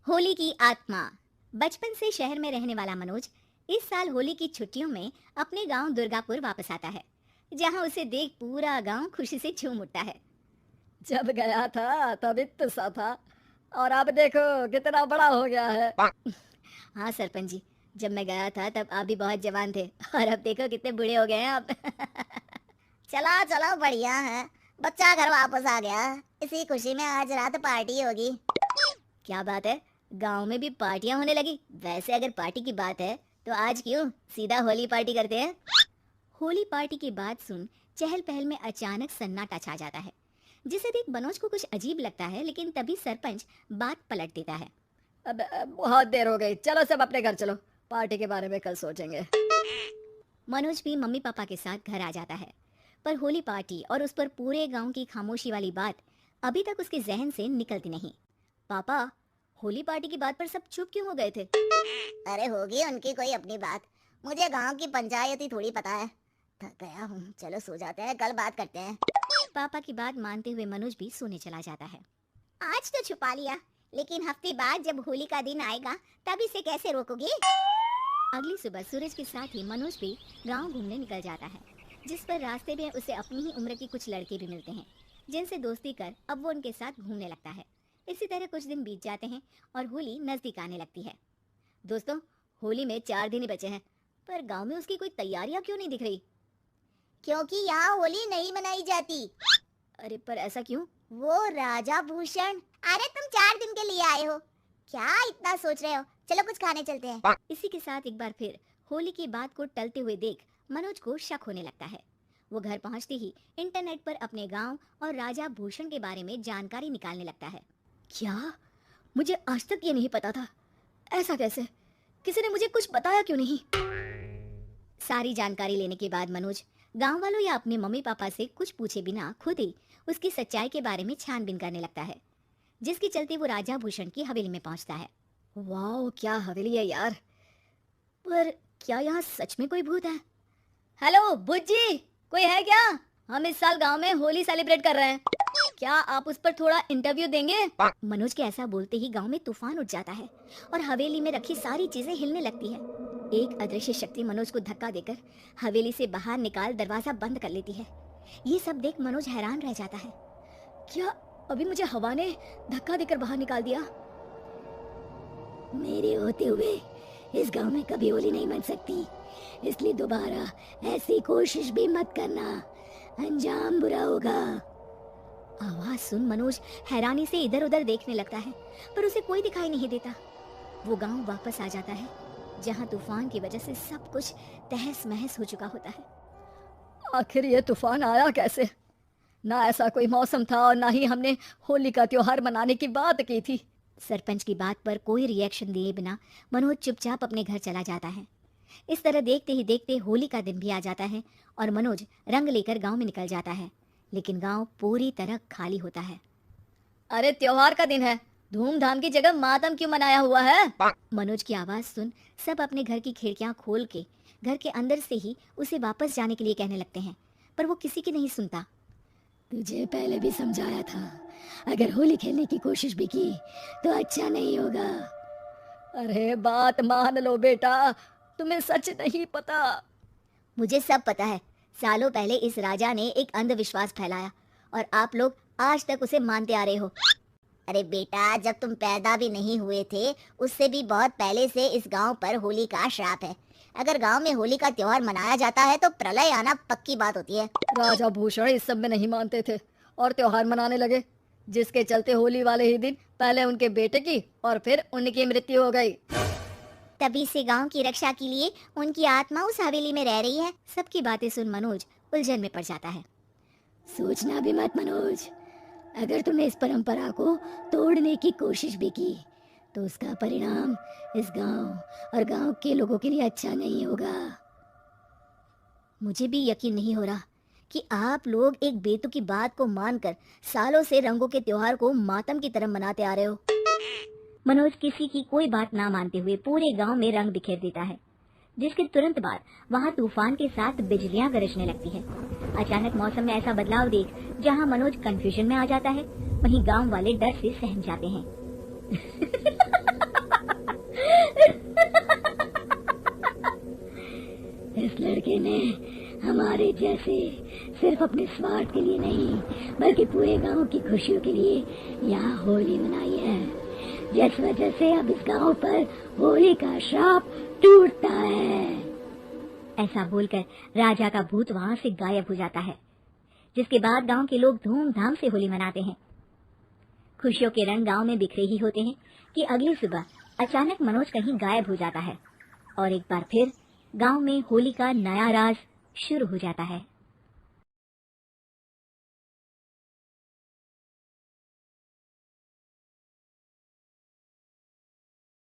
होली की आत्मा। बचपन से शहर में रहने वाला मनोज इस साल होली की छुट्टियों में अपने गांव दुर्गापुर वापस आता है, जहां उसे देख पूरा गांव खुशी से झूम उठता है। जब गया था तब इतना सा था और अब देखो कितना बड़ा हो गया है। हाँ सरपंच जी, जब मैं गया था तब आप भी बहुत जवान थे और अब देखो कितने बूढ़े हो गए हैं आप। चलो चलो बढ़िया है, बच्चा घर वापस आ गया। इसी खुशी में आज रात पार्टी होगी। क्या बात है, गांव में भी पार्टियां होने लगी। वैसे अगर पार्टी की बात है तो आज क्यों सीधा होली पार्टी करते हैं। होली पार्टी की बात सुन चहल पहल में अचानक सन्नाटा छा जाता है, जिसे देख मनोज को कुछ अजीब लगता है, लेकिन तभी सरपंच बात पलट देता है। अब बहुत देर हो गई, चलो सब अपने घर चलो, पार्टी के बारे में कल सोचेंगे। मनोज भी मम्मी पापा के साथ घर आ जाता है, पर होली पार्टी और उस पर पूरे गांव की खामोशी वाली बात अभी तक उसके जहन से निकलती नहीं। पापा, होली पार्टी की बात पर सब चुप क्यों हो गए थे? अरे होगी उनकी कोई अपनी बात, मुझे गांव की पंचायत ही थोड़ी पता है। थक गया हूँ, चलो सो जाते हैं, कल बात करते हैं। पापा की बात मानते हुए मनोज भी सोने चला जाता है। आज तो छुपा लिया, लेकिन हफ्ते बाद जब होली का दिन आएगा तब इसे कैसे रोकोगे? अगली सुबह सूरज के साथ ही मनोज भी गांव घूमने निकल जाता है, जिस पर रास्ते में उसे अपनी ही उम्र के कुछ लड़के भी मिलते हैं, जिनसे दोस्ती कर अब वो उनके साथ घूमने लगता है। इसी तरह कुछ दिन बीत जाते हैं और होली नजदीक आने लगती है। दोस्तों, होली में 4 दिन ही बचे हैं, पर गांव में उसकी कोई तैयारियां क्यों नहीं दिख रही? क्योंकि यहाँ होली नहीं मनाई जाती। अरे पर ऐसा क्यों? वो राजा भूषण। अरे तुम 4 दिन के लिए आए हो, क्या इतना सोच रहे हो? चलो कुछ खाने चलते हैं। इसी के साथ एक बार फिर होली की बात को टलते हुए देख मनोज को शक होने लगता है। वो घर पहुंचते ही इंटरनेट पर अपने गांव और राजा भूषण के बारे में जानकारी निकालने लगता है। क्या? मुझे आज तक ये नहीं पता था। ऐसा कैसे? किसी ने मुझे कुछ बताया क्यों नहीं? सारी जानकारी लेने के बाद मनोज गांव वालों या अपने मम्मी पापा से कुछ पूछे बिना खुद ही उसकी सच्चाई के बारे में छानबीन करने लगता है, जिसके चलते वो राजा भूषण की हवेली में पहुंचता है। वाह, क्या हवेली है यार। पर क्या यहाँ सच में कोई भूत है? हेलो बुज्जी, कोई है क्या? हम इस साल गांव में होली सेलिब्रेट कर रहे हैं, क्या आप उस पर थोड़ा इंटरव्यू देंगे? मनोज के ऐसा बोलते ही गांव में तूफान उठ जाता है और हवेली में रखी सारी चीजें हिलने लगती है। एक अदृश्य शक्ति मनोज को धक्का देकर हवेली से बाहर निकाल दरवाजा बंद कर लेती है। ये सब देख मनोज हैरान रह जाता है। क्या अभी मुझे हवा ने धक्का देकर बाहर निकाल दिया? मेरे होते हुए इस गांव में कभी होली नहीं बन सकती, इसलिए दोबारा ऐसी कोशिश भी मत करना, अंजाम बुरा होगा। आवाज सुन मनोज हैरानी से इधर उधर देखने लगता है, पर उसे कोई दिखाई नहीं देता। वो गांव वापस आ जाता है, जहां तूफान की वजह से सब कुछ तहस महस हो चुका होता है। आखिर ये तूफान आया कैसे? ना ऐसा कोई मौसम था और ना ही हमने होली का त्योहार मनाने की बात की थी। सरपंच की बात पर कोई रिएक्शन दिए बिना मनोज चुपचाप अपने घर चला जाता है। इस तरह देखते ही देखते होली का दिन भी आ जाता है और मनोज रंग लेकर गांव में निकल जाता है, लेकिन गांव पूरी तरह खाली होता है। अरे त्योहार का दिन है, धूमधाम की जगह मातम क्यों मनाया हुआ है? मनोज की आवाज सुन सब अपने घर की खिड़कियां खोल के घर के अंदर से ही उसे वापस जाने के लिए कहने लगते हैं, पर वो किसी की नहीं सुनता। तुझे पहले भी समझाया था, अगर होली खेलने की कोशिश भी की तो अच्छा नहीं होगा। अरे बात मान लो बेटा, तुम्हें सच नहीं पता। मुझे सब पता है। सालों पहले इस राजा ने एक अंधविश्वास फैलाया और आप लोग आज तक उसे मानते आ रहे हो। अरे बेटा, जब तुम पैदा भी नहीं हुए थे उससे भी बहुत पहले से इस गांव पर होली का श्राप है। अगर गांव में होली का त्योहार मनाया जाता है तो प्रलय आना पक्की बात होती है। राजा भूषण इस सब में नहीं मानते थे और त्योहार मनाने लगे, जिसके चलते होली वाले ही दिन पहले उनके बेटे की और फिर उनकी मृत्यु हो गई। तभी से गांव की रक्षा के लिए उनकी आत्मा उस हवेली में रह रही है। सबकी बातें सुन मनोज उलझन में पड़ जाता है। सोचना भी मत मनोज, अगर तुमने इस परंपरा को तोड़ने की कोशिश भी की तो उसका परिणाम इस गांव और गांव के लोगों के लिए अच्छा नहीं होगा। मुझे भी यकीन नहीं हो रहा कि आप लोग एक बेतुकी बात को मानकर सालों से रंगों के त्योहार को मातम की तरह मनाते आ रहे हो। मनोज किसी की कोई बात ना मानते हुए पूरे गांव में रंग बिखेर देता है, जिसके तुरंत बाद वहां तूफान के साथ बिजलियां गरजने लगती है। अचानक मौसम में ऐसा बदलाव देख जहां मनोज कंफ्यूजन में आ जाता है, वहीं गांव वाले डर से सहम जाते हैं। ने हमारे जैसे सिर्फ अपने स्वार्थ के लिए नहीं बल्कि पूरे गांव की खुशियों के लिए यहाँ होली मनाई है, जिस वजह से अब इस गांव पर होली का श्राप टूटता है। ऐसा बोलकर राजा का भूत वहां से गायब हो जाता है, जिसके बाद गांव के लोग धूमधाम से होली मनाते हैं। खुशियों के रंग गांव में बिखरे ही होते हैं कि अगली सुबह अचानक मनोज कहीं गायब हो जाता है और एक बार फिर गांव में होली का नया राज शुरू हो जाता है।